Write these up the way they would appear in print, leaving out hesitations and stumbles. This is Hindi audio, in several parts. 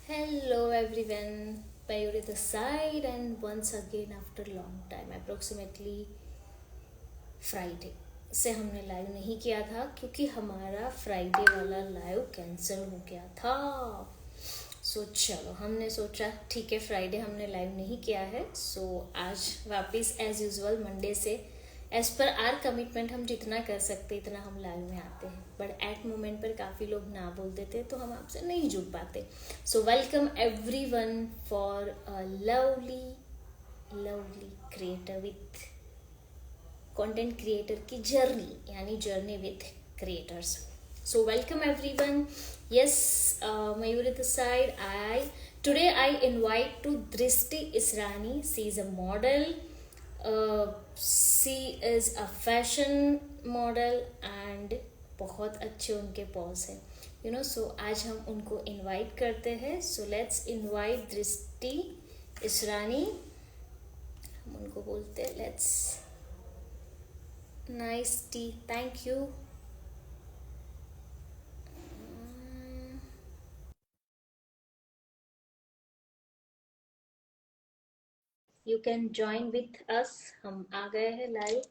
Hello everyone, Payuri the side, and once again after long time, approximately Friday से हमने लाइव नहीं किया था क्योंकि हमारा फ्राइडे वाला लाइव कैंसिल हो गया था। चलो हमने सोचा ठीक है, फ्राइडे हमने लाइव नहीं किया है, आज वापस एज यूजुअल मंडे से एज पर आर कमिटमेंट हम जितना कर सकते इतना हम लाइव में आते हैं, बट एट मोमेंट पर काफ़ी लोग ना बोल देते तो हम आपसे नहीं जुड़ पाते। Welcome every one for lovely lovely creator with content creator की जर्नी, यानी journey with creators. So welcome everyone. Yes, Mayuri this side. Today I invite to Drishti Israni. She is a model. She is a fashion model and बहुत अच्छे उनके पॉज हैं, सो आज हम उनको इनवाइट करते हैं। सो लेट्स इनवाइट दृष्टि इसरानी। हम उनको बोलते हैं let's nice T, thank you. You can join with us. हम आ गए हैं लाइव।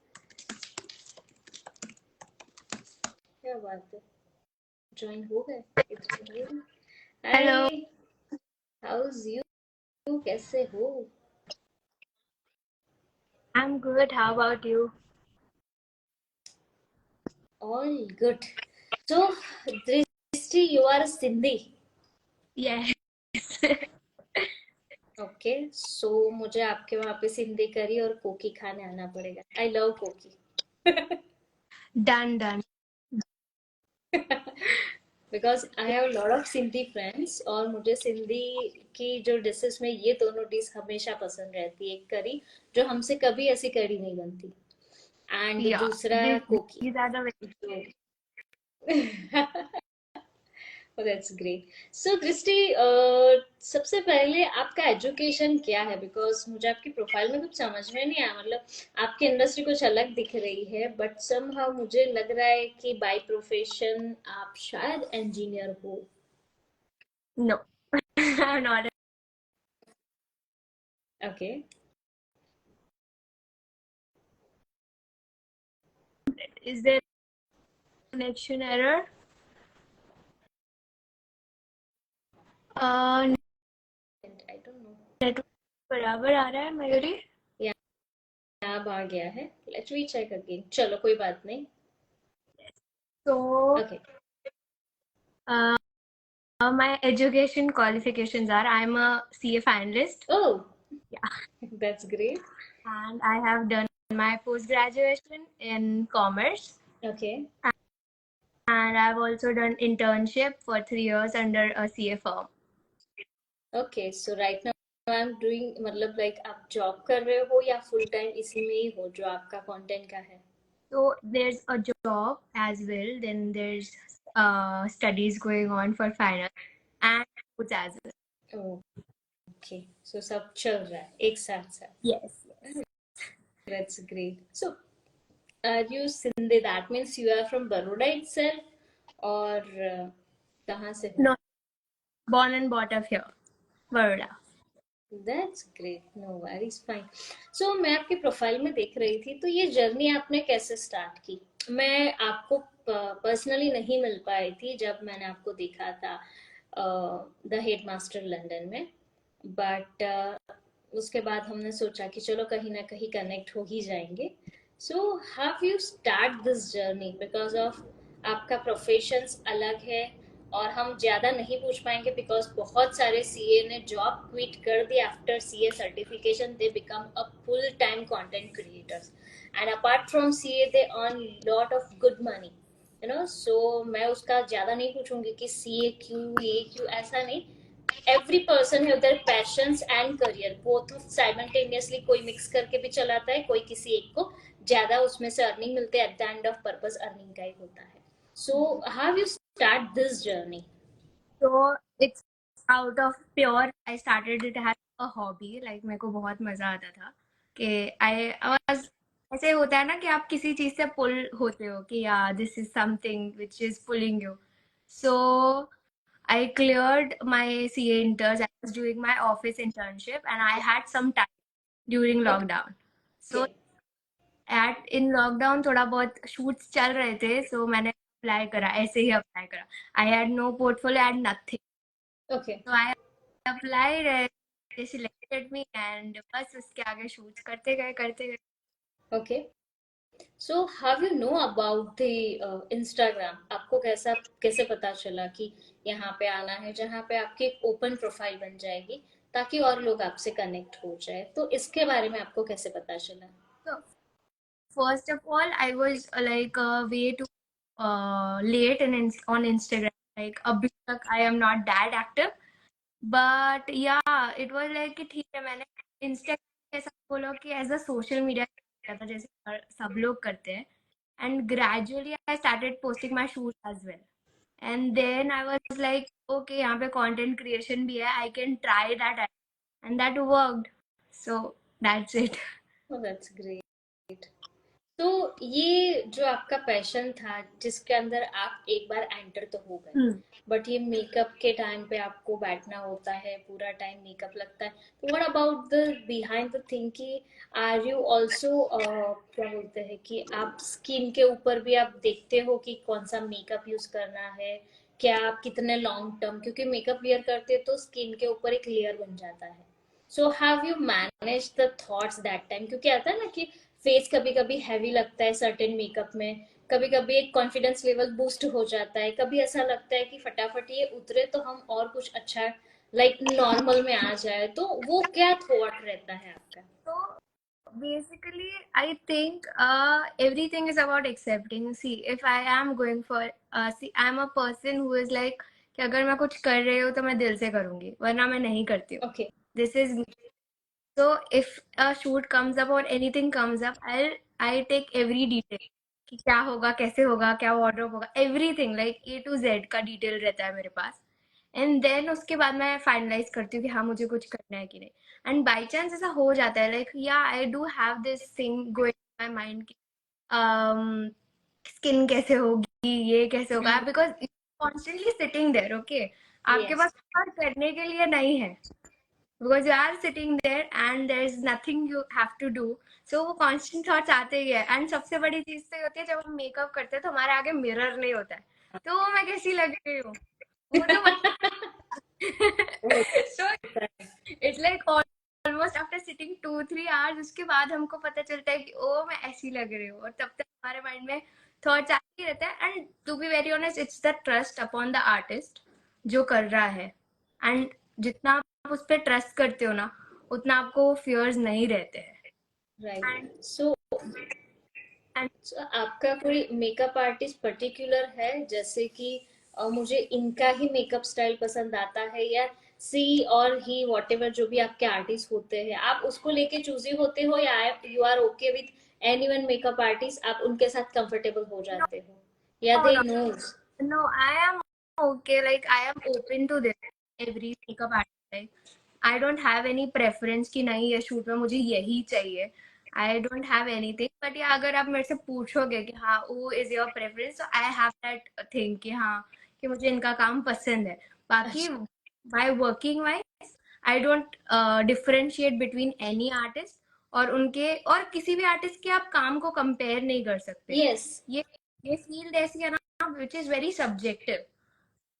क्या बात है, ज्वाइन हो गए। हेलो, हाय, हाउस यू, कैसे हो? I am good. How about you? All good. So Drishti, you are Sindhi? Yes. Okay, so मुझे आपके वहां पे सिंधी करी और कोकी खाने आना पड़ेगा। आई लव कोकी। Done done. Because I have lot of Sindhi friends और मुझे सिंधी की जो डिशेस में ये दोनों डिश हमेशा पसंद रहती है। एक करी जो हमसे कभी ऐसी करी नहीं बनती, एंड या दूसरा कोकी these are the जो दैट्स ग्रेट। सो दृष्टि, सबसे पहले आपका एजुकेशन क्या है? बिकॉज मुझे आपकी प्रोफाइल में कुछ समझ में नहीं आया। मतलब आपकी इंडस्ट्री कुछ अलग दिख रही है, बट समहाउ मुझे लग रहा है कि बाय प्रोफेशन आप शायद इंजीनियर हो। no. I'm not. Okay, Is there connection error? Uh, I don't know. Network बराबर आ रहा है मयूरी? अब आ गया है, लेट्स वी चेक अगेन। चलो कोई बात नहीं। So, okay, uh, my education qualifications are I'm a CA finalist. Oh Yeah, that's great. and I have done my post graduation in commerce, okay, and I've also done internship for 3 years under a CA firm. Okay, so right now I am doing, मतलब लाइक आप जॉब कर रहे हो या फुल टाइम इसी में ही हो जो आपका कंटेंट का है? So there's a job as well, then there's studies going on for final and foods as well. Okay, so सब चल रहा है एक साथ साथ। Yes, yes. That's great. So are you Sindhi? That means you are from Baroda itself, और कहाँ से हो? No, born and brought up here, Baroda. That's great, no worries, fine. So मैं आपकी प्रोफाइल में देख रही थी, तो ये जर्नी आपने कैसे स्टार्ट की? मैं आपको पर्सनली नहीं मिल पाई थी जब मैंने आपको देखा था द हेड मास्टर लंदन में, बट उसके बाद हमने सोचा कि चलो कहीं ना कहीं कनेक्ट हो ही जाएंगे। सो how you start this journey? Because of आपका प्रोफेशंस अलग है और हम ज्यादा नहीं पूछ पाएंगे, बिकॉज बहुत सारे सीए ने जॉब क्विट कर दी after CA certification. They become a full time content creators, and apart from CA they earn lot of good money, so मैं उसका ज्यादा नहीं पूछूंगी कि सीए क्यों, ये क्यों, ऐसा नहीं। Every person have their patience and career both simultaneously. कोई मिक्स करके भी चलाता है, कोई किसी एक को ज्यादा उसमें से अर्निंग मिलते हैं। At the end of purpose earning का ही होता है। सो how you start this journey? So it's out of pure, I started it as a hobby. Like मेरे को बहुत मजा आता था कि I was, ऐसे होता है ना कि आप किसी चीज से पुल होते हो कि या this is something which is pulling you. So I cleared my CA interns. I was doing my office internship and I had some time during lockdown. Okay. So at in lockdown थोड़ा बहुत शूट्स चल रहे थे, सो मैंने अप्लाई करा, ऐसे ही अप्लाई करा. I had no portfolio, I had nothing. Okay. So I applied, they selected me and बस उसके आगे शूट्स करते गए करते गए. ओके। So how you know about the Instagram? आपको कैसा कैसे पता चला कि यहाँ पे आना है जहाँ पे आपकी एक ओपन प्रोफाइल बन जाएगी ताकि और लोग आपसे कनेक्ट हो जाए, तो इसके बारे में आपको कैसे पता चला? So first of all, I was like way too late on Instagram. Like अभी तक I am not that active. But या इट वाज लाइक कि ठीक है, मैंने इंस्टाग्राम ऐसा बोलो कि एज अ सोशल मीडिया किया था जैसे सब लोग करते हैं. And gradually I started posting my shoot as well. And then I was like okay, यहाँ पे कंटेंट क्रिएशन भी है, I can try that. And that worked. So that's it. Oh that's great. तो ये जो आपका पैशन था जिसके अंदर आप एक बार एंटर तो हो गए, बट ये मेकअप के टाइम पे आपको बैठना होता है, पूरा टाइम मेकअप लगता है, तो what about the behind the thing कि आर यू ऑल्सो क्या बोलते हैं कि आप स्किन के ऊपर भी आप देखते हो कि कौन सा मेकअप यूज करना है, क्या आप कितने लॉन्ग टर्म, क्योंकि मेकअप वियर करते हैं तो स्किन के ऊपर एक लेयर बन जाता है। So have you manage the thoughts that time? क्योंकि आता है ना कि फेस कभी कभी हैवी लगता है सर्टेन मेकअप में, कभी कभी एक कॉन्फिडेंस लेवल बूस्ट हो जाता है, कभी ऐसा लगता है कि फटाफट ये उतरे तो हम और कुछ अच्छा लाइक नॉर्मल में आ जाए, तो वो क्या थॉट रहता है आपका? So basically, I think everything is about accepting. See, if I am going for, see, I'm a person who is like कि अगर मैं कुछ कर रही हूँ तो मैं दिल से करूंगी, वरना मैं नहीं करती हूँ. Okay. This is me. So if a shoot comes up or anything comes up, I take every detail कि क्या होगा, कैसे होगा, क्या वार्डरोब होगा, everything like A to Z का डिटेल रहता है मेरे पास. एंड देन उसके बाद मैं फाइनलाइज करती हूँ कि हाँ मुझे कुछ करना है कि नहीं. एंड बाई चांस ऐसा हो जाता है like yeah I do have this thing going my mind कि स्किन कैसे होगी, ये कैसे होगा, because constantly sitting there. Okay, आपके यस। पास और करने के लिए नहीं है, because you are sitting there and there is nothing you have to do. So वो कॉन्स्टेंट थॉट्स आते ही है. एंड सबसे बड़ी चीज तो ये होती है जब हम मेकअप करते हैं तो हमारे आगे मिरर नहीं होता है, तो वो मैं कैसी लग रही हूँ वो तो so it's like almost after sitting 2-3 hours उसके बाद हमको पता चलता है कि ओ मैं ऐसी लग रही हूँ. और तब तक हमारे माइंड में थॉट्स आते ही रहते हैं. And to be very honest, it's the trust upon the artist जो कर रहा है. एंड जितना आप उस पर ट्रस्ट करते हो ना, उतना आपको फियर्स नहीं रहते हैं. राइट। एंड सो एंड आपका कोई मेकअप आर्टिस्ट पर्टिकुलर है, जैसे कि मुझे इनका ही मेकअप स्टाइल पसंद आता है, या सी और ही वॉट एवर जो भी आपके आर्टिस्ट होते हैं आप उसको लेके चूजी होते हो, या you are okay with any one makeup artist, आप उनके साथ कंफर्टेबल हो जाते हो, या no they know knows? No, I am okay, like I am open to this every makeup artist. I don't have any preference कि नहीं ये शूट में मुझे यही चाहिए. I don't have anything. But या अगर आप मेरे से पूछोगे कि हाँ हु इज योर प्रेफरेंस, तो आई हैव दैट थिंग कि हाँ कि मुझे इनका काम पसंद है. बाकी अच्छा। By working wise I don't differentiate between any artist. और उनके और किसी भी आर्टिस्ट के आप काम को कंपेयर नहीं कर सकते. यस। ये ये फील्ड ऐसी है ना which is very subjective.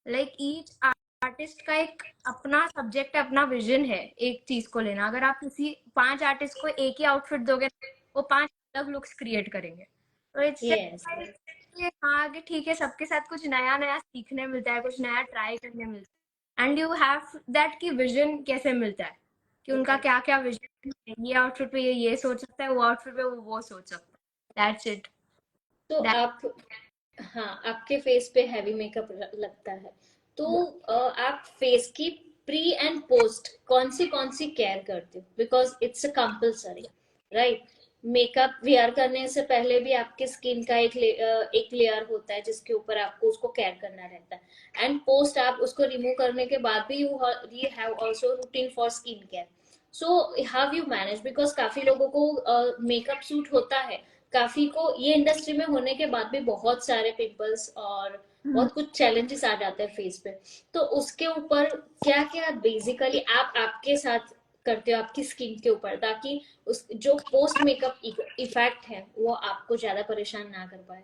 Like each artist का एक अपना सब्जेक्ट, अपना विजन है एक चीज को लेना. अगर आप किसी 5 आर्टिस्ट को एक ही आउटफिट दोगे, वो 5 अलग लुक्स क्रिएट करेंगे. तो इट्स यस। हाँ कि ठीक है, सबके साथ कुछ नया नया सीखने मिलता है, कुछ नया ट्राई करने मिलता है. एंड यू हैव दैट की विजन कैसे मिलता है कि उनका ओके। क्या क्या विजन है. ये आउटफिट पे ये सोच सकता है, वो आउटफिट पे वो सोच सकता है. That's it. तो आप, हाँ, आपके फेस पे हैवी मेकअप लगता है, तो आप फेस की प्री एंड पोस्ट कौन सी केयर करते हो? Because it's a compulsory, right? Makeup wear करने से पहले भी आपके स्किन का एक लेयर होता है जिसके ऊपर आपको उसको केयर करना रहता है, एंड पोस्ट आप उसको रिमूव करने के बाद भी you have also routine for skin care. So how you manage? Because काफी लोगों को मेकअप सूट होता है, काफी को ये इंडस्ट्री में होने के बाद भी बहुत सारे पिंपल्स और बहुत कुछ चैलेंजेस आ जाते हैं फेस पे। तो उसके ऊपर क्या क्या बेसिकली आप आपके साथ करते हो आपकी स्किन के ऊपर, ताकि उस जो पोस्ट मेकअप इफेक्ट है वो आपको ज्यादा परेशान ना कर पाए?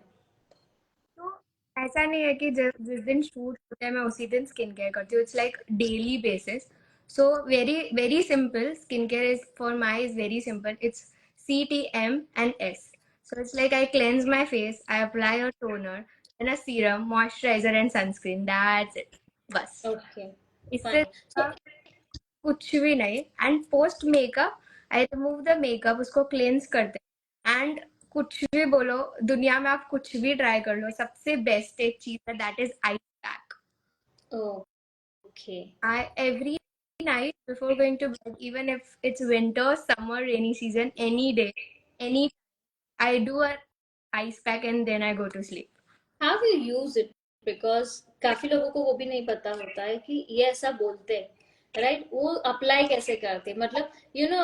तो ऐसा नहीं है कि जिस दिन शूट होता है मैं उसी दिन स्किन केयर करती हूँ. It's like daily basis. So very very simple skin care is for my is very simple. It's CTM and S. So it's like I cleanse my face, I apply a toner, then a serum, moisturizer and sunscreen. That's it. बस. ओके, इससे फाइन। सो ज्यादा कुछ भी नहीं. And post makeup I remove the makeup, उसको क्लेंस करते हैं. एंड कुछ भी बोलो, दुनिया में आप कुछ भी ट्राई कर लो, सबसे बेस्ट एक चीज है, that is ice pack. Okay. I every night before going to bed, even if it's winter, summer, rainy season, any day, any I do a ice pack and then I go to sleep. How you use it? Because काफी लोगों को वो भी नहीं पता होता है कि ये ऐसा बोलते हैं, राइट? वो अप्लाई कैसे करते हैं, मतलब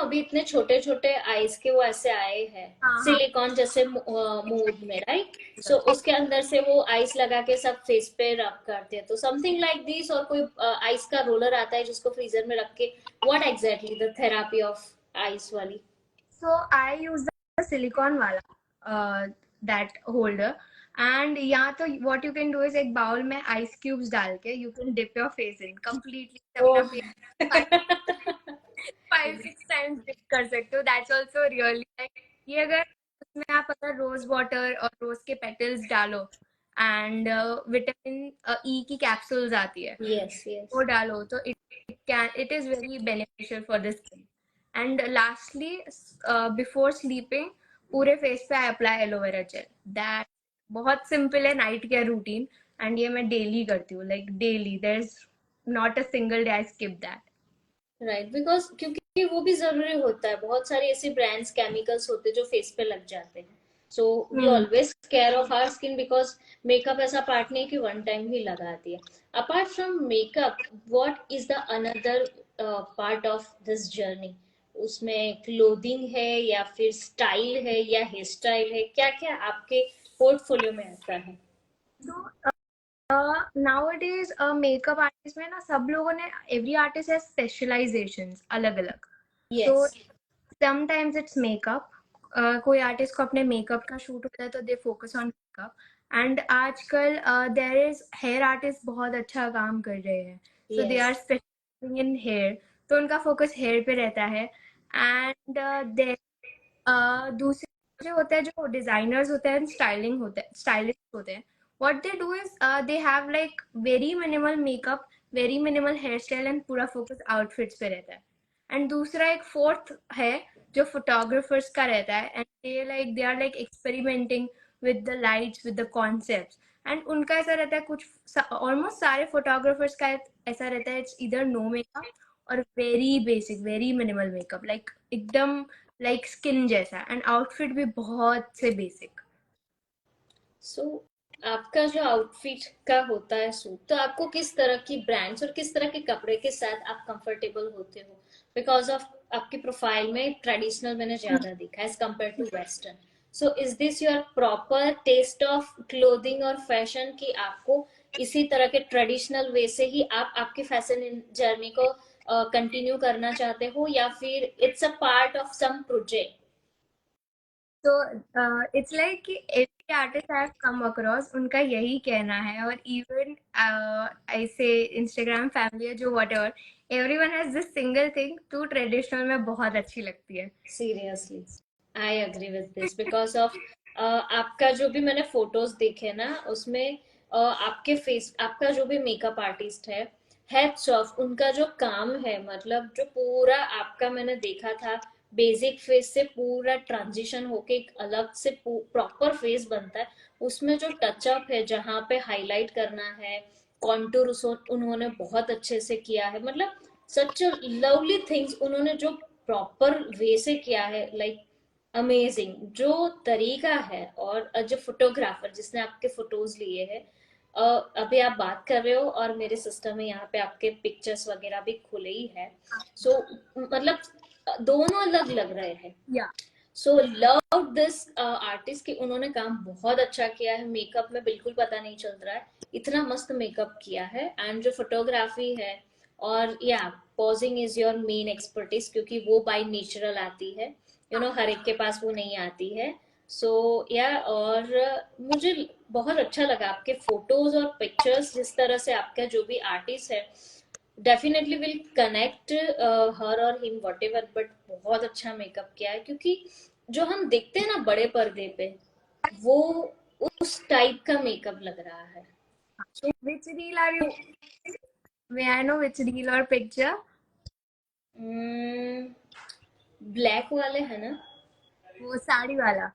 अभी इतने छोटे छोटे आइस के वो ऐसे आए हैं हाँ हाँ. सिलिकॉन जैसे मोड में, राइट? सो उसके अंदर से वो आइस लगा के सब फेस पे रब करते हैं, तो समथिंग लाइक दिस, और कोई आइस का रोलर आता है जिसको फ्रीजर में रख के, what exactly the therapy of ice वाली? So I use the silicone wala, that holder. And यहाँ तो what you can do is एक बाउल में ice cubes डाल के you can dip your face in completely. अपना ओह। face 5-6 times dip कर सकते हो. That's also really like ये अगर उसमें आप अगर रोज वाटर और रोज के पेटल्स डालो एंड विटामिन ई की कैप्सूल्स आती है यस यस। वो डालो तो it is very beneficial for the skin. And lastly before sleeping पूरे फेस पे I apply aloe vera gel. That बहुत सिंपल है नाइट केयर रूटीन. एंड ये मैं डेली करती हूँ, like daily. There is not a single day I skip that. Right, because क्योंकि वो भी जरूरी होता है, बहुत सारे ऐसे ब्रांड्स केमिकल्स होते हैं जो फेस पे लग जाते हैं। So we hmm. Always care of our skin, because makeup ऐसा पार्ट नहीं कि वन टाइम ही लगाती है। Apart from makeup, what is the another part of this journey? उसमें क्लोथिंग है या फिर स्टाइल है या हेयर स्टाइल है, क्या क्या आपके पोर्टफोलियो में आता है? नाउअडेज मेकअप आर्टिस्ट में ना सब लोगों ने एवरी आर्टिस्ट हैज स्पेशलाइजेशंस अलग अलग. तो यस। Sometimes it's makeup. कोई आर्टिस्ट को अपने मेकअप का शूट होता है तो they focus on makeup. And आजकल देयर इज हेयर आर्टिस्ट बहुत अच्छा काम कर रहे हैं. So they yes. Are specializing in hair, तो उनका फोकस हेयर पे रहता है. एंड दूसरे जो होते हैं, जो डिजाइनर्स होते हैं, स्टाइलिंग होते हैं, स्टाइलिस्ट होते हैं, what they do is they have like very minimal makeup, very minimal hairstyle and पूरा focus outfits पे रहता है. एंड दूसरा एक फोर्थ है जो फोटोग्राफर्स का रहता है. And they are like experimenting with the lights, with the concepts. And उनका ऐसा रहता है, कुछ ऑलमोस्ट सारे फोटोग्राफर्स का ऐसा रहता है, इट्स इधर नो मेकअप और very basic, very minimal makeup, like एकदम लाइक स्किन जैसा. एंड आउटफिट भी बहुत से बेसिक. सो आपका जो आउटफिट का होता है सूट, तो आपको किस तरह की ब्रांड्स और किस तरह के कपड़े के साथ आप कंफर्टेबल होते हो? बिकॉज ऑफ आपकी प्रोफाइल में ट्रेडिशनल मैंने ज्यादा देखा as compare to western. So is this your proper taste of clothing और फैशन, कि आपको इसी तरह के ट्रेडिशनल वे से ही आप आपकी फैशन जर्नी को कंटिन्यू करना चाहते हो, या फिर it's a part of some project? तो इट्स लाइक कि every artist I have come across उनका यही कहना है. और इवन ऐसे इंस्टाग्राम फैमिली है जो whatever, everyone has this single thing, to traditional में बहुत अच्छी लगती है. Seriously, I agree with this because of आपका जो भी मैंने फोटोज देखे ना, उसमें आपके फेस, आपका जो भी मेकअप आर्टिस्ट है, हेड्स ऑफ उनका जो काम है, मतलब जो पूरा आपका मैंने देखा था, बेसिक फेस से पूरा ट्रांजिशन होके एक अलग से प्रॉपर फेस बनता है। उसमें जो टचअप है, जहाँ पे हाईलाइट करना है, कॉन्टूर उन्होंने बहुत अच्छे से किया है, मतलब सच लवली थिंग्स उन्होंने जो प्रॉपर वे से किया है, लाइक अमेजिंग जो तरीका है। और जो फोटोग्राफर जिसने आपके फोटोज लिए हैं, अभी आप बात कर रहे हो और मेरे सिस्टम में यहाँ पे आपके पिक्चर्स वगैरह भी खुले ही है। सो मतलब दोनों अलग लग रहे हैं। या सो लव दिस आर्टिस्ट कि उन्होंने काम बहुत अच्छा किया है, मेकअप में बिल्कुल पता नहीं चल रहा है इतना मस्त मेकअप किया है। एंड जो फोटोग्राफी है, और या pausing is your main expertise, क्योंकि वो बाय नेचुरल आती है, हर एक के पास वो नहीं आती है। सो या और मुझे बहुत अच्छा लगा आपके फोटोज और पिक्चर्स, जिस तरह से आपका जो भी आर्टिस्ट है डेफिनेटली विल कनेक्ट हर और हिम वट एवर, बट बहुत अच्छा मेकअप किया है, क्योंकि जो हम देखते हैं ना बड़े पर्दे पे, वो उस टाइप का मेकअप लग रहा है। सो Which reel are you? May I know which reel or picture? Black वाले है ना? वो साड़ी वाला।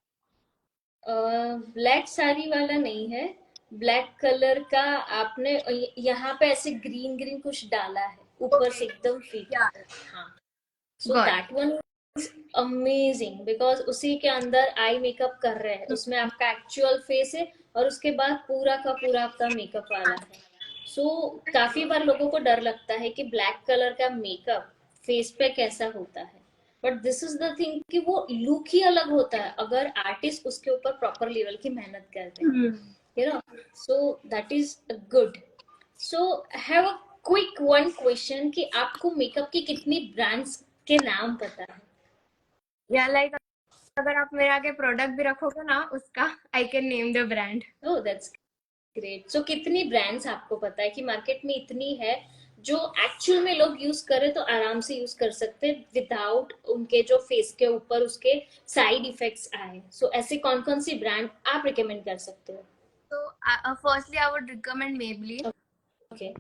ब्लैक साड़ी वाला नहीं है। ब्लैक कलर का आपने यहाँ पे ऐसे ग्रीन ग्रीन कुछ डाला है ऊपर Okay, से एकदम फिट। yeah, हाँ, सो got that one amazing, because उसी के अंदर आई मेकअप कर रहे हैं, it. उसमें आपका एक्चुअल फेस है और उसके बाद पूरा का पूरा आपका मेकअप वाला है। काफी बार लोगों को डर लगता है कि ब्लैक कलर का मेकअप फेस पे कैसा होता है, but this is the thing कि वो लुक ही अलग होता है अगर आर्टिस्ट उसके ऊपर प्रॉपर लेवल की मेहनत करते हैं, you know. So that is good. So have a quick one question कि आपको मेकअप की कितनी ब्रांड्स के नाम पता है? Yeah, like अगर आप मेरे आगे प्रोडक्ट भी रखोगे ना उसका, I can name the brand. Oh that's great. So कितनी ब्रांड्स आपको पता है कि मार्केट में इतनी है जो एक्चुअल में लोग यूज करें तो आराम से यूज कर सकते हैं विदाउट उनके जो फेस के ऊपर उसके साइड इफेक्ट्स आए? सो ऐसे कौन कौन सी ब्रांड आप रिकमेंड कर सकते हो? So, firstly, I would recommend Maybelline, okay.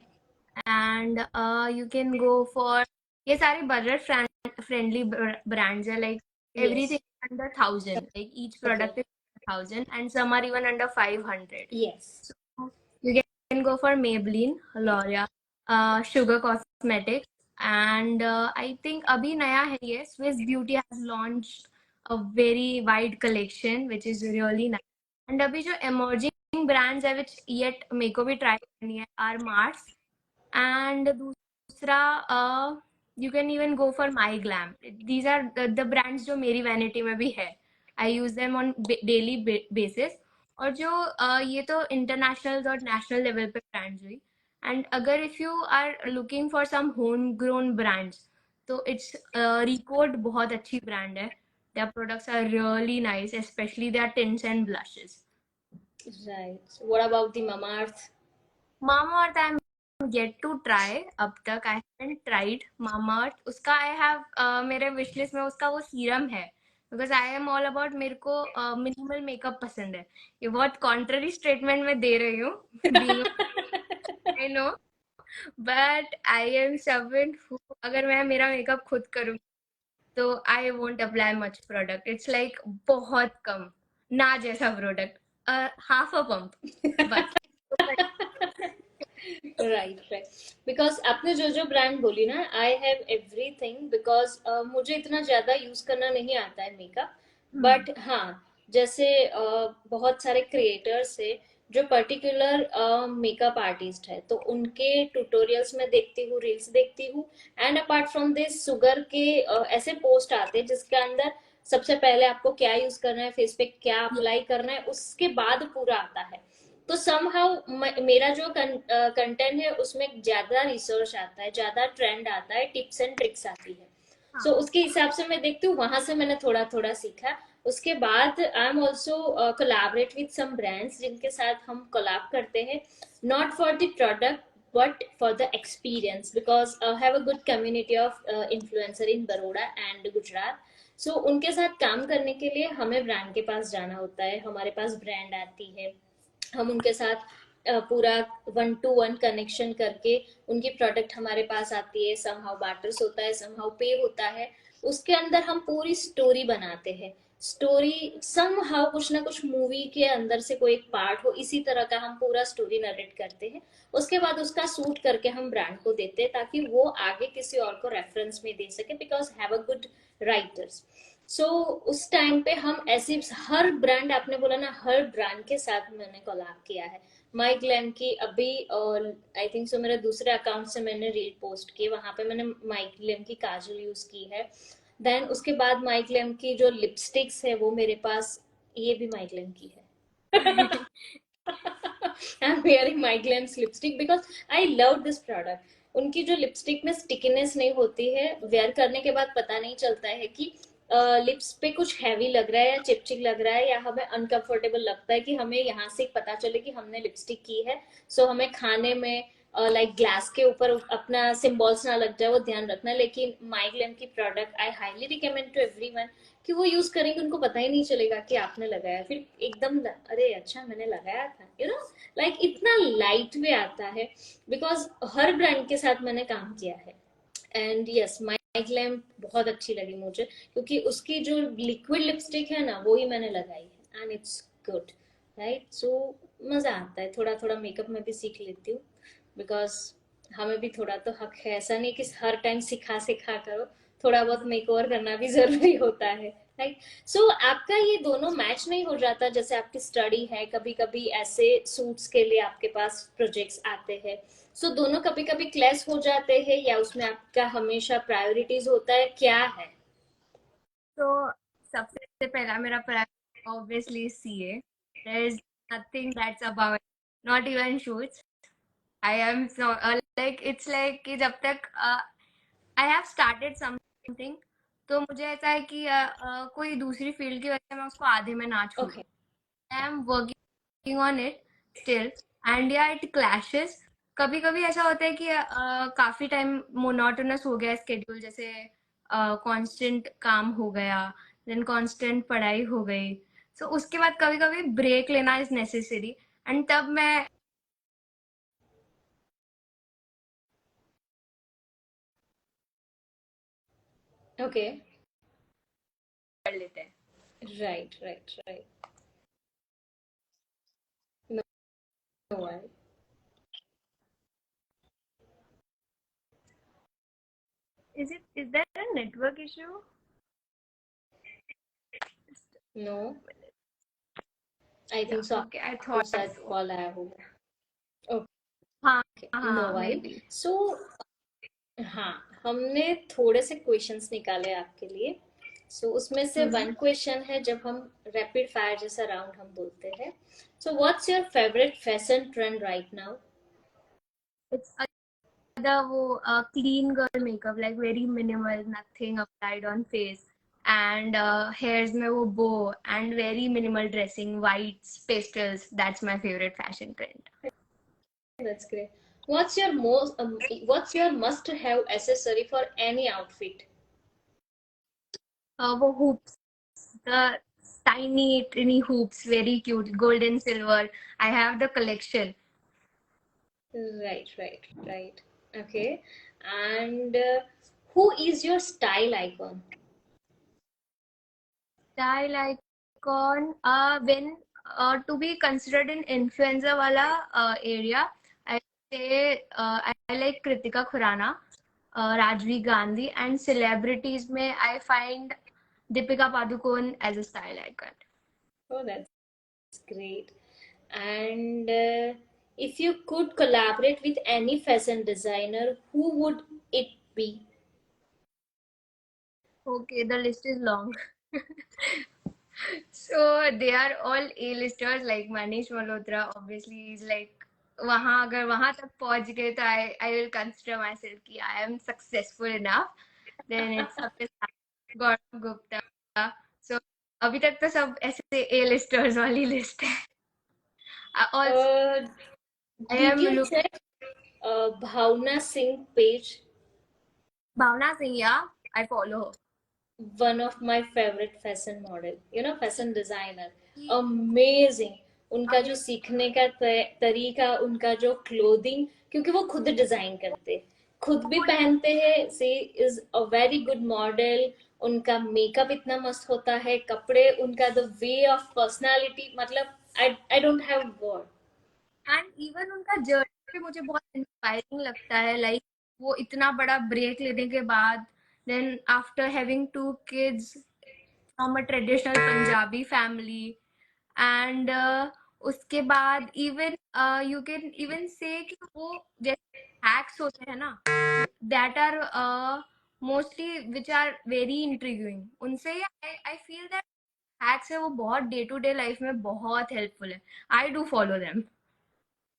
and you can go for ये सारी budget friendly brands है, like yes. everything under 1,000, like each okay. product is 1,000, and some are even under 500. Yes. So you can go for Maybelline, L'Oreal, Sugar Cosmetics, and I think अभी नया है ये Swiss Beauty has launched a very wide collection which is really nice. And अभी जो emerging brands है which yet मेरे को भी try करनी है are Mars, and दूसरा you can even go for My Glam. These are the brands जो मेरी vanity में भी है. I use them on daily basis. और जो ये तो इंटरनेशनल और नेशनल लेवल पे ब्रांड्स हुई, एंड अगर if you are looking for some home grown brands, तो इट्स रिकोड बहुत अच्छी ब्रांड है. their products are really nice, especially their tints and blushes. Right. What about the Mamaearth? Mamaearth I'm yet to try. अब तक I haven't tried Mamaearth. उसका I have मेरे विश लिस्ट में उसका वो सीरम है, because I am all about, मेरे को मिनिमल मेकअप पसंद है. ये बहुत कॉन्ट्ररी स्टेटमेंट में दे रही हूँ being I know, but I am someone who अगर मैं मेरा मेकअप खुद करूँ तो I won't apply much product. It's like बहुत कम, ना जैसा प्रोडक्ट, half a pump बस. Right right. बिकॉज आपने जो जो ब्रांड बोली ना, आई हैव एवरीथिंग, बिकॉज मुझे इतना ज्यादा यूज करना नहीं आता है मेकअप, बट हाँ, जैसे बहुत सारे क्रिएटर्स है जो पर्टिकुलर मेकअप आर्टिस्ट है, तो उनके ट्यूटोरियल्स में देखती हूँ, रील्स देखती हूँ। And apart from this sugar के ऐसे पोस्ट आते हैं जिसके अंदर सबसे पहले आपको क्या यूज करना है, फेस पे क्या अप्लाई करना है, उसके बाद पूरा आता है। तो समहाउ मेरा जो कंटेंट है उसमें ज्यादा रिसर्च आता है, ज्यादा ट्रेंड आता है, टिप्स एंड ट्रिक्स आती है। उसके हिसाब से मैं देखती हूँ, वहां से मैंने थोड़ा थोड़ा सीखा। उसके बाद I am also collaborate with some brands जिनके साथ हम कोलैब करते हैं, not for the product but for the experience, because have a good community of influencer in Baroda and Gujarat. उनके साथ काम करने के लिए हमें ब्रांड के पास जाना होता है, हमारे पास ब्रांड आती है, हम उनके साथ पूरा 1 to 1 कनेक्शन करके उनकी प्रोडक्ट हमारे पास आती है, समहाउ बार्टर्स होता है, समहाउ पे होता है। उसके अंदर हम पूरी स्टोरी बनाते हैं, स्टोरी समहाउ कुछ ना कुछ मूवी के अंदर से कोई एक पार्ट हो, इसी तरह का हम पूरा स्टोरी नरेट करते हैं। उसके बाद उसका सूट करके हम ब्रांड को देते हैं ताकि वो आगे किसी और को रेफरेंस में दे सके, because have a good writers. उस टाइम पे हम ऐसे हर ब्रांड, आपने बोला ना, हर ब्रांड के साथ मैंने कोलैब किया है। माइक ग्लैम की अभी आई थिंक सो मेरे दूसरे अकाउंट से मैंने रील पोस्ट की, वहां पे मैंने माइक ग्लैम की काजल यूज की है। देन उसके बाद माइक ग्लैम की जो लिपस्टिक्स है वो मेरे पास, ये भी माइक ग्लैम की है। I am wearing my Glamm's lipstick because I love this product. उनकी जो लिपस्टिक में स्टिकीनेस नहीं होती है, वेयर करने के बाद पता नहीं चलता है कि लिप्स पे कुछ हैवी लग रहा है या चिपचिक लग रहा है या हमें अनकंफर्टेबल लगता है, कि हमें यहाँ से पता चले कि हमने लिपस्टिक की है। सो हमें खाने में लाइक ग्लास के ऊपर अपना सिंबल्स ना लग जाए, वो ध्यान रखना। लेकिन माई ग्लैम की product I highly recommend to everyone, कि वो यूज करेंगे उनको पता ही नहीं चलेगा कि आपने लगाया, फिर एकदम अरे अच्छा मैंने लगाया था, यू नो। लाइक इतना लाइट वे आता है, बिकॉज हर ब्रांड के साथ मैंने काम किया है। एंड यस, माई ग्लैम बहुत अच्छी लगी मुझे, क्योंकि उसकी जो लिक्विड लिपस्टिक है ना, वो ही मैंने लगाई है एंड इट्स गुड, राइट। सो मजा आता है, थोड़ा थोड़ा मेकअप में भी सीख लेती हूँ, बिकॉज हमें भी थोड़ा तो हक है, ऐसा नहीं कि हर टाइम सिखा सिखा करो, थोड़ा बहुत मेक ओवर करना भी जरूरी होता है, राइट। सो आपका ये दोनों मैच नहीं हो जाता, जैसे आपकी स्टडी है, कभी कभी ऐसे सूट्स के लिए आपके पास प्रोजेक्ट्स आते हैं, सो दोनों कभी कभी क्लैश हो जाते हैं, या उसमें आपका हमेशा प्रायोरिटीज होता है, क्या है? तो सबसे पहला मेरा priority obviously CA. There is nothing that's about, not even shoots. I am so like it's like कि जब तक आई हैव स्टार्टेड समथिंग, तो मुझे ऐसा है कि कोई दूसरी फील्ड की वजह से मैं उसको आधे में ना छोड़ूं. Okay. I am working on it still, and yeah it clashes. कभी कभी ऐसा होता है कि काफी टाइम मोनोटोनस हो गया स्केड्यूल, जैसे कांस्टेंट काम हो गया, देन कांस्टेंट पढ़ाई हो गई. सो उसके बाद कभी कभी ब्रेक लेना इज नेसेसरी, एंड तब मैं ओके। कर लेते हैं. Right right right. No worry. Is there a network issue? No, I Yeah, think so okay, I आपको thought शायद so. कॉल आया होगा। हाँ ओके, नो हाँ, वरी। maybe. सो हाँ, हमने थोड़े से क्वेश्चंस निकाले आपके लिए। सो उसमें से Mm-hmm. वन क्वेश्चन है, जब हम रैपिड फायर जैसा राउंड हम बोलते हैं। So what's your favourite fashion trend right now? It's the वो clean girl makeup, like very minimal, nothing applied on face, and hairs में वो bow and very minimal dressing, whites, pastels. That's my favorite fashion trend. That's great. What's your must have accessory for any outfit? वो hoops, the tiny tiny hoops, very cute, gold and silver. I have the collection. Right, right, right. Okay. And who is your style icon? Style icon, when to be considered an influencer wala area, I say I like Kritika Khurana, Rajvi Gandhi, and celebrities may I find Deepika Padukone as a style icon. Oh, that's great. And if you could collaborate with any fashion designer, who would it be? Okay, the list is long. So they are all A-listers, like Manish Malhotra. Obviously, he's like वहाँ अगर वहाँ तक पहुँच गए तो I will consider myself कि I am successful enough. Then it's Sapna, Gaurav Gupta. So अभी तक तो सब ऐसे A-listers वाली लिस्ट है. Also, Uh, I did am you looking check Bhavna Singh page? Bhavna Singh. Yeah, I follow One of my favorite fashion model, fashion designer. her. Amazing. उनका जो Amazing. सीखने का तरीका, उनका जो क्लोथिंग, क्योंकि वो खुद डिजाइन करते, खुद भी पहनते हैं, she is a very good model. उनका मेकअप इतना मस्त होता है, कपड़े, उनका द वे ऑफ पर्सनालिटी, मतलब आई don't have word. And even उनका जर्नी भी मुझे बहुत इंस्पायरिंग लगता है. लाइक वो इतना बड़ा ब्रेक लेने के बाद, then after having 2 kids from a traditional Punjabi family, and उसके बाद इवन यू कैन इवन से कि वो जैसे हैक्स होते हैं ना, that are mostly which are very intriguing. उनसे आई फील दैट हैक्स है वो बहुत डे टू डे लाइफ में बहुत हेल्पफुल है. I do follow them.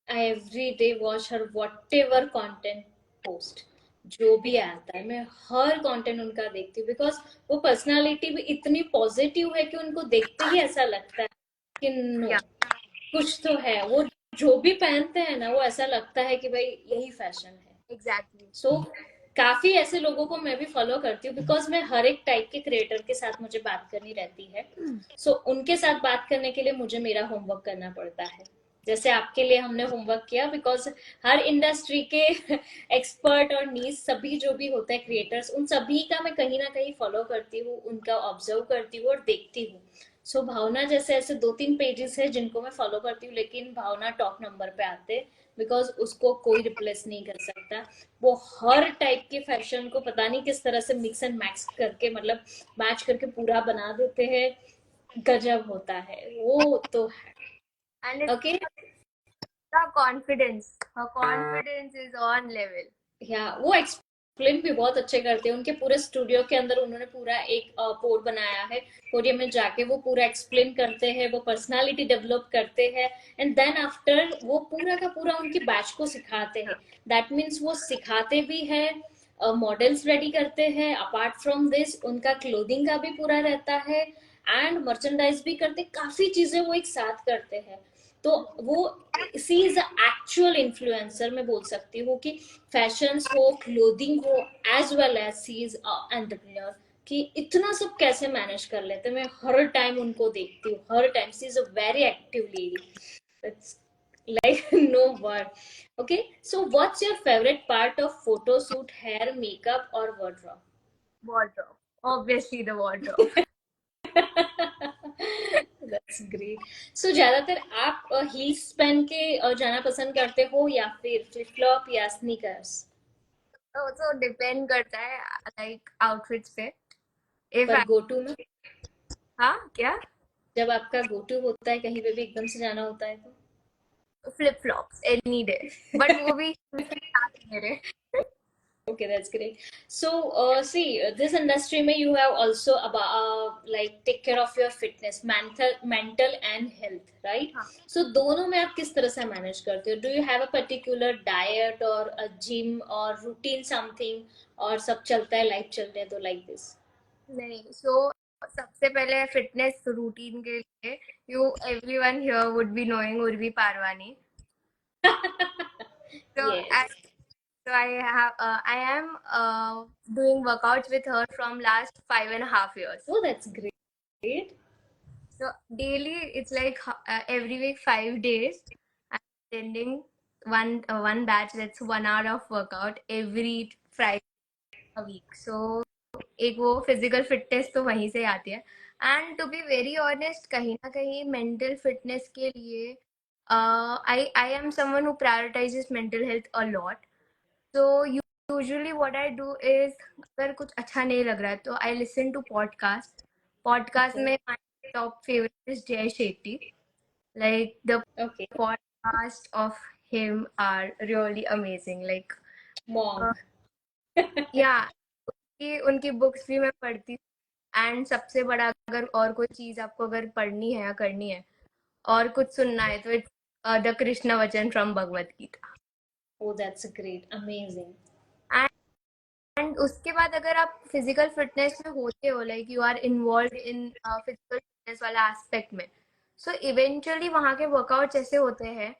I every day watch her what ever content post, जो भी आता है मैं हर कंटेंट उनका देखती हूँ, बिकॉज वो पर्सनालिटी भी इतनी पॉजिटिव है कि उनको देखते ही ऐसा लगता है कि नो, या कुछ तो है। वो जो भी पहनते हैं ना, वो ऐसा लगता है कि भाई यही फैशन है। एग्जैक्टली। सो काफी ऐसे लोगों को मैं भी फॉलो करती हूँ, बिकॉज मैं हर एक टाइप के क्रिएटर के साथ मुझे बात करनी रहती है। सो उनके साथ बात करने के लिए मुझे मेरा होमवर्क करना पड़ता है। जैसे आपके लिए हमने होमवर्क किया, बिकॉज हर इंडस्ट्री के एक्सपर्ट और नीस सभी जो भी होते हैं क्रिएटर्स, उन सभी का मैं कहीं ना कहीं फॉलो करती हूँ, उनका ऑब्जर्व करती हूँ और देखती हूँ। सो भावना जैसे ऐसे 2-3 पेजेस है जिनको मैं फॉलो करती हूँ, लेकिन भावना टॉप नंबर पे आते, बिकॉज उसको कोई रिप्लेस नहीं कर सकता। वो हर टाइप के फैशन को पता नहीं किस तरह से मिक्स एंड मैक्स करके, मतलब मैच करके पूरा बना देते हैं। गजब होता है वो तो है। And okay. Confidence is on level. या वो एक्सप्लेन भी बहुत अच्छे करते हैं। उनके पूरे स्टूडियो के अंदर उन्होंने पूरा एक पोर बनाया है, कोरिया में जाके वो पूरा एक्सप्लेन करते हैं, वो पर्सनालिटी डेवलप करते हैं, एंड देन आफ्टर वो पूरा का पूरा उनकी बैच को सिखाते हैं। दैट मीन्स वो सिखाते भी है, मॉडल्स रेडी करते हैं, अपार्ट फ्रॉम दिस उनका क्लोथिंग का भी पूरा रहता है, एंड मर्चेंडाइज भी करते, काफी चीजें वो एक साथ करते हैं। तो वो सी इज एक्चुअल इन्फ्लुएंसर, मैं बोल सकती हूँ कि फैशंस हो, क्लोथिंग हो, as well as she is entrepreneur, कि इतना सब कैसे मैनेज कर लेते हैं। मैं हर टाइम उनको देखती हूँ, हर time she is a very active lady, it's like no word. Okay, so what's your favorite part of photo shoot? Hair, makeup or wardrobe? Wardrobe. Obviously the wardrobe. That's great. So ज्यादातर आप हील्स पहन के जाना पसंद करते हो या फिर फ्लिप फ्लॉप या स्नीकर्स? तो डिपेंड करता है लाइक आउटफिट्स पे। इफ पर गो टू में, हाँ क्या? जब आपका गो टू होता है कहीं पे भी एकदम से जाना होता है तो? Flip flops any day, but वो भी मेरे। Okay, that's great. So, see, this industry may you have also about like take care of your fitness, mental and health, right? हाँ, So, दोनों में आप किस तरह से मैनेज करते हो? Do you have a particular diet or a gym or routine something, और सब चलता है, लाइफ चलते हैं तो like this? नहीं सो सबसे पहले फिटनेस रूटीन के लिए you everyone here would be knowing Urvi Parwani. So I, Yes. so I am doing workouts with her from last 5.5 years. Oh, that's great. So daily it's like every week 5 days I'm attending one batch, that's 1 hour of workout every Friday a week. So एक वो फिजिकल फिटनेस तो वहीं से आती है। And to be very honest कहीं ना कहीं मेंटल फिटनेस के लिए I I am someone who prioritizes mental health a lot. So usually what I do is अगर कुछ अच्छा नहीं लग रहा है तो I listen to podcast. Podcast Okay. में my top favourite is Jay Shetty. Like the Okay. Podcast of him are really amazing like Monk. या कि उनकी बुक्स भी मैं पढ़ती हूँ। एंड सबसे बड़ा अगर और कोई चीज आपको अगर पढ़नी है या करनी है और कुछ सुनना है तो इट्स द कृष्ण वचन from Bhagavad Gita. Oh, that's great. Amazing. And उसके बाद अगर आप फिजिकल फिटनेस में होते हो like you are involve in physical fitness वाला एस्पेक्ट में, सो इवेंचुअली वहाँ के वर्कआउट्स ऐसे होते हैं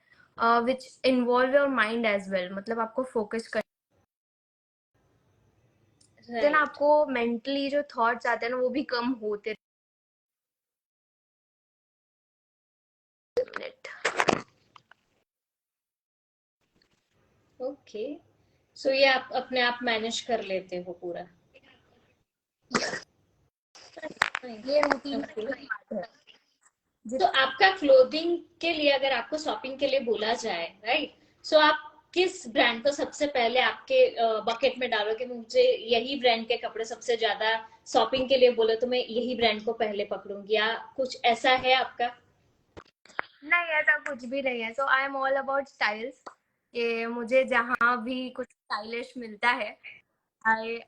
which involve your mind as well, मतलब आपको फोकस कर देन Right. आपको मेंटली जो थॉट्स आते हैं ना वो भी कम होते मिनट। ओके। सो ये आप अपने आप मैनेज कर लेते हो पूरा? ये रूटीन का ओके। पार्ट है। तो जिस आपका क्लोथिंग के लिए अगर आपको शॉपिंग के लिए बोला जाए, राइट, सो आप किस ब्रांड को सबसे पहले आपके बकेट में डालोगे? मुझे यही ब्रांड के कपड़े सबसे ज्यादा शॉपिंग के लिए बोले तो मैं यही ब्रांड को पहले पकड़ूंगी, या कुछ ऐसा है आपका? नहीं ऐसा कुछ भी नहीं है। So I am all about styles, कि मुझे जहाँ भी कुछ स्टाइलिश मिलता है I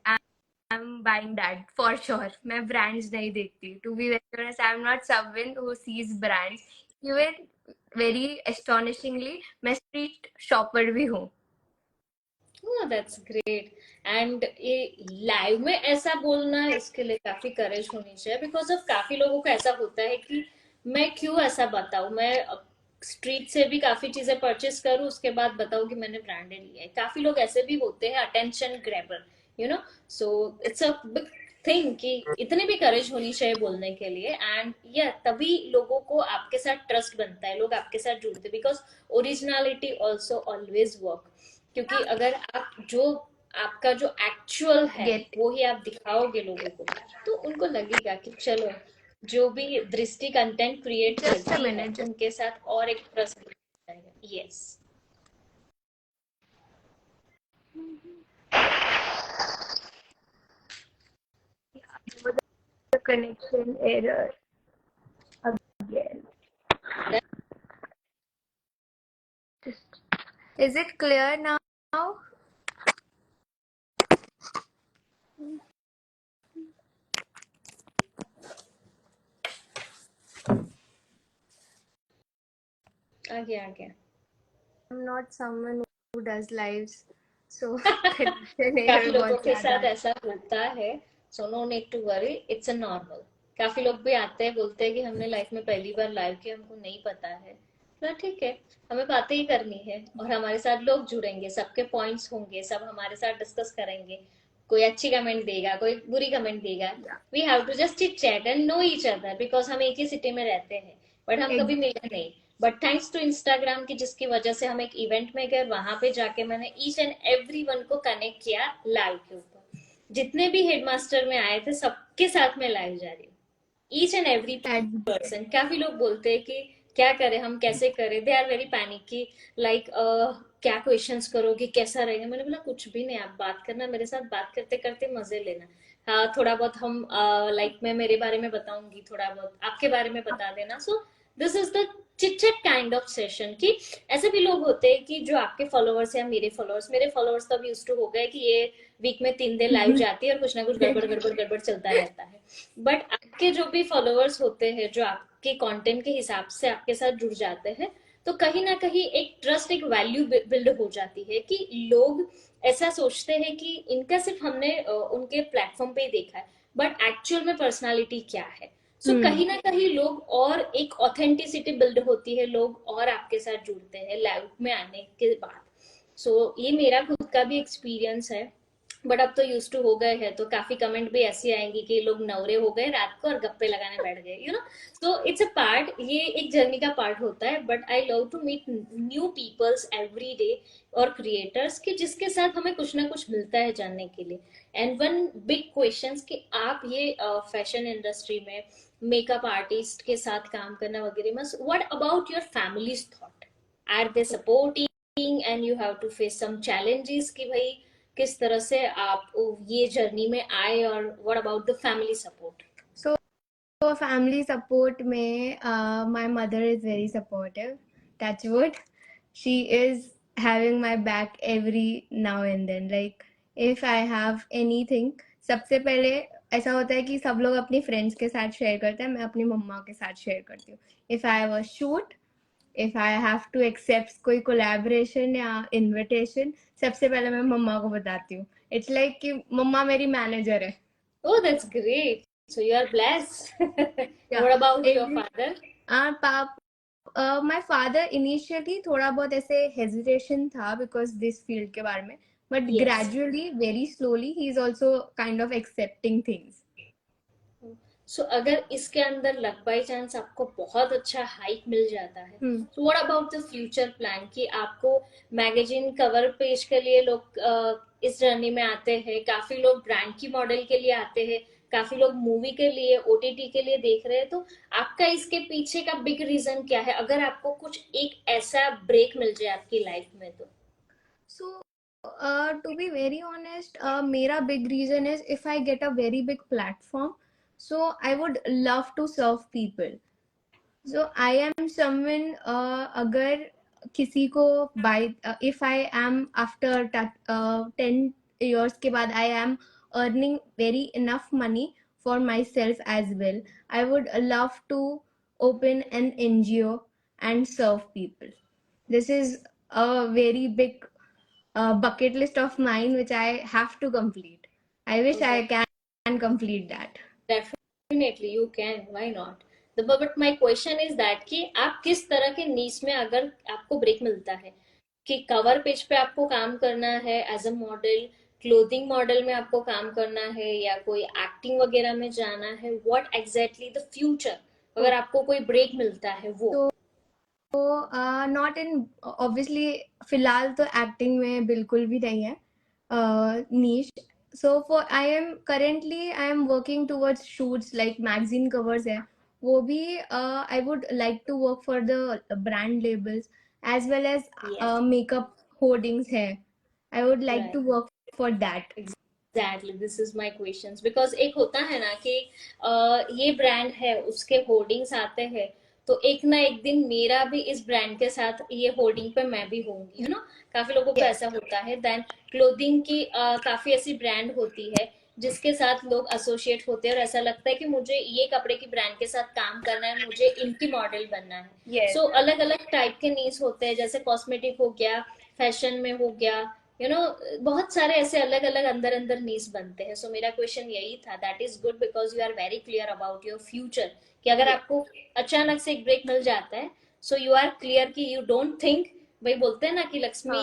am buying that for sure. मैं ब्रांड्स नहीं देखती, to be very honest I am not someone who sees brands. Even very astonishingly मैं स्ट्रीट शॉपर भी हूँ। Oh that's great. एंड ये लाइव में ऐसा बोलना, इसके लिए काफी करेज होनी चाहिए, बिकॉज ऑफ काफी लोगों को ऐसा होता है कि मैं क्यों ऐसा बताऊं, मैं स्ट्रीट से भी काफी चीजें परचेस करूं उसके बाद बताऊं कि मैंने ब्रांडेड लिया है। काफी लोग ऐसे भी होते हैं, attention grabber, you know. So it's a big thing कि इतनी भी करेज होनी चाहिए बोलने के लिए। एंड या तभी लोगों को आपके साथ ट्रस्ट बनता है, लोग आपके साथ जुड़ते, because originality also always work. क्योंकि अगर आप जो आपका जो एक्चुअल है गेट वो ही आप दिखाओगे लोगों को, तो उनको लगेगा कि चलो, जो भी दृष्टि कंटेंट क्रिएट जस्ट अ करती है मिनट। उनके साथ और एक ट्रस्ट जाएगा। Yes. Connection error again. Is it clear now? आ गया आ गया। I'm not someone who does lives, so connection काफी error लोगों बहुत के ज्यादा साथ है। ऐसा होता है। So no need to worry, it's a normal. काफी लोग भी आते हैं, बोलते हैं कि हमने लाइफ में पहली बार लाइव किया, हमको नहीं पता है। तो ठीक है, हमें बातें ही करनी है और हमारे साथ लोग जुड़ेंगे, सबके पॉइंट्स होंगे, सब हमारे साथ डिस्कस करेंगे। कोई अच्छी कमेंट देगा, कोई बुरी कमेंट देगा। Yeah. We have to just chit chat and know each other, because हम एक ही सिटी में रहते हैं, बट हम कभी मिले नहीं। बट थैंक्स टू इंस्टाग्राम की, जिसकी वजह से हम एक इवेंट में गए, वहां पे जाके मैंने ईच एंड एवरी वन को कनेक्ट किया लाइव के ऊपर। जितने भी हेडमास्टर में आए थे सबके साथ में लाइव जा रही हूँ, each and every Exactly. Person. काफी लोग बोलते हैं कि क्या करें, हम कैसे करें, दे आर वेरी पैनिक की लाइक क्या क्वेश्चंस करोगे, कैसा रहेगा। मैंने बोला कुछ भी नहीं, आप बात करना मेरे साथ, बात करते करते मजे लेना। हाँ, थोड़ा बहुत हम लाइक मैं मेरे बारे में बताऊंगी, थोड़ा बहुत आपके बारे में बता देना। So this is the chit kind of session. कि ऐसे भी लोग होते हैं कि जो आपके फॉलोअर्स या मेरे फॉलोअर्स तो अब यूज टू हो गए कि ये वीक में 3 दिन लाइव जाती है और कुछ ना कुछ गड़बड़ गड़बड़ गड़बड़ चलता रहता है। बट आपके जो भी फॉलोअर्स होते हैं, जो आपके कंटेंट के हिसाब से आपके साथ जुड़ जाते हैं, तो कहीं ना कहीं एक ट्रस्ट, एक वैल्यू बिल्ड हो जाती है कि लोग ऐसा सोचते हैं कि इनका सिर्फ हमने उनके प्लेटफॉर्म पे ही देखा है, बट एक्चुअल में पर्सनालिटी क्या है। सो Hmm. कहीं ना कहीं लोग और एक ऑथेंटिसिटी बिल्ड होती है, लोग और आपके साथ जुड़ते हैं लाइव में आने के बाद। सो ये मेरा खुद का भी एक्सपीरियंस है। बट अब तो यूज टू हो गए हैं, तो काफी कमेंट भी ऐसी आएंगी कि लोग नवरे हो गए रात को और गप्पे लगाने बैठ गए, you know. So it's a part, ये एक जर्नी का पार्ट होता है। But I love to meet new peoples every day, और क्रिएटर्स की जिसके साथ हमें कुछ ना कुछ मिलता है जानने के लिए। एंड वन बिग क्वेश्चन कि आप ये फैशन इंडस्ट्री में मेकअप आर्टिस्ट के साथ काम करना वगैरह में, what about your families thought, are they supporting and you have to face some challenges कि भाई किस तरह से आप ये जर्नी में आए, और what about the family support. So family support में my mother is very supportive. Touch wood. She is having my back every now and then. Like if I have anything, सबसे पहले ऐसा होता है कि सब लोग अपनी फ्रेंड्स के साथ शेयर करते हैं, मैं अपनी मम्मा के साथ शेयर करती हूँ। If I have a shoot, if I have to accept कोई कोलैबोरेशन या इनविटेशन, सबसे पहले मैं मम्मा को बताती हूँ। इट्स लाइक कि मम्मा मेरी मैनेजर है। Oh, that's great. So you are blessed. या What about your every father? पाप माय फादर इनिशियली थोड़ा बहुत ऐसे हेजिटेशन था बिकॉज दिस फील्ड के बारे में, but Yes. Gradually very slowly he is also kind of accepting things. So अगर इसके अंदर लक बाई चांस आपको बहुत अच्छा हाइक मिल जाता है, हम्म। तो what about the future plan कि आपको मैगजीन कवर पेज के लिए लोग इस जर्नी में आते हैं, काफी लोग ब्रांड की मॉडल के लिए आते हैं, काफी लोग मूवी के लिए, ओटीटी के लिए देख रहे हैं। तो आपका इसके पीछे का बिग रीजन क्या है, अगर आपको कुछ एक ऐसा ब्रेक मिल जाए आपकी लाइफ में तो? So, to be very honest, मेरा big reason is if I get a very big platform, so I would love to serve people. So I am someone, अगर किसी को by if I am after 10 years के बाद I am earning very enough money for myself as well, I would love to open an NGO and serve people. This is a very big bucket list of mine which I have to complete. I wish I can complete that. Definitely you can, why not? But my question is that कि आप किस तरह के नीश में अगर आपको ब्रेक मिलता है कि कवर पेज पे आपको काम करना है as a model, clothing model में आपको काम करना है, या कोई एक्टिंग वगैरह में जाना है, व्हाट एग्जैक्टली द फ्यूचर, अगर आपको कोई ब्रेक मिलता है वो? तो नॉट इन ऑब्वियसली फिलहाल तो एक्टिंग में बिल्कुल भी नहीं है niche. So for I am working towards shoots like magazine covers है, वो भी I would like to work for the brand labels as well as Yes. Makeup hoardings है. I would like Right. To work for that. Exactly, this is my question, because एक होता है ना कि ये ब्रांड है, उसके होर्डिंग्स आते हैं, तो एक ना एक दिन मेरा भी इस ब्रांड के साथ ये होर्डिंग पे मैं भी होंगी, है ना? काफी लोगों को ऐसा होता है. देन क्लोथिंग की काफी ऐसी ब्रांड होती है जिसके साथ लोग एसोसिएट होते हैं और ऐसा लगता है कि मुझे ये कपड़े की ब्रांड के साथ काम करना है, मुझे इनकी मॉडल बनना है. सो अलग अलग टाइप के नीड्स होते हैं, जैसे कॉस्मेटिक हो गया, फैशन में हो गया, बहुत सारे ऐसे अलग अलग अंदर अंदर नीड्स बनते हैं. सो मेरा क्वेश्चन यही था. That is good because you are very clear about your future, कि अगर आपको अचानक से एक ब्रेक मिल जाता है, सो यू आर क्लियर कि यू डोंट थिंक, भाई बोलते हैं ना कि लक्ष्मी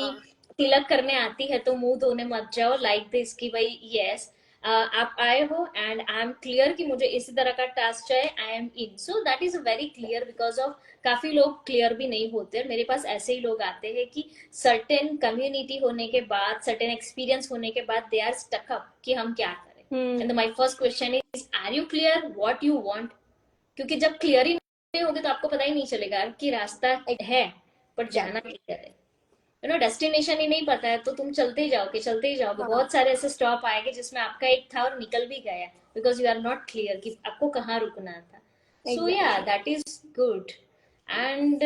तिलक करने आती है तो मुंह धोने मत जाओ, लाइक दिस कि भाई यस, आप आए हो एंड आई एम क्लियर कि मुझे इसी तरह का टास्क चाहिए, I am in. So that is very clear because of काफी लोग क्लियर भी नहीं होते. मेरे पास ऐसे ही लोग आते हैं कि सर्टेन कम्युनिटी होने के बाद, सर्टेन एक्सपीरियंस होने के बाद दे आर स्टक अप कि हम क्या करें. And my first question is, are you clear what you want? क्योंकि जब क्लियर ही नहीं होगे तो आपको पता ही नहीं चलेगा कि रास्ता है, पर जाना किधर है. डेस्टिनेशन ही नहीं पता है तो तुम चलते ही जाओगे, चलते ही जाओगे. बहुत सारे ऐसे स्टॉप आएंगे जिसमें आपका एक था और निकल भी गया, because you are not clear कि आपको कहाँ रुकना था. So yeah that is good. And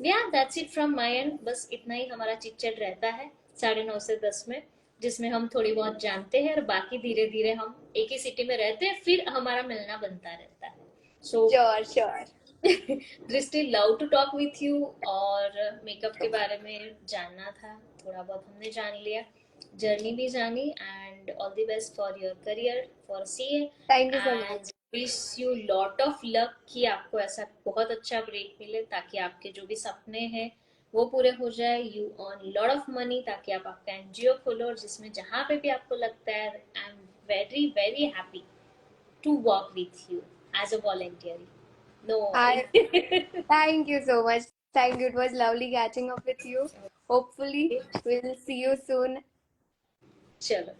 yeah that's it from my end. बस इतना ही हमारा चिट चैट रहता है 9:30 से 10 में, जिसमें हम थोड़ी बहुत जानते हैं और बाकी धीरे धीरे हम एक ही सिटी में रहते हैं, फिर हमारा मिलना बनता रहता है. So sure. Drishti, love to talk with you. और मेकअप के बारे में जानना था, थोड़ा बहुत हमने जान लिया, जर्नी भी जानी. And all the best for your career, for CA. Thank you so and much. Wish you lot of luck कि आपको ऐसा बहुत अच्छा ब्रेक मिले, ताकि आपके जो भी सपने हैं वो पूरे हो जाए. You earn lot of money, ताकि आप आपका एनजीओ खोलो, और जिसमें जहाँ पे भी आपको लगता है, I am very very happy to work with you as a volunteer. No worry. Thank you so much. Thank you. It was lovely catching up with you. Hopefully, we'll see you soon. Chalo.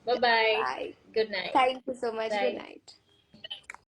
Bye bye. Bye. Good night. Thank you so much. Good Bye. night.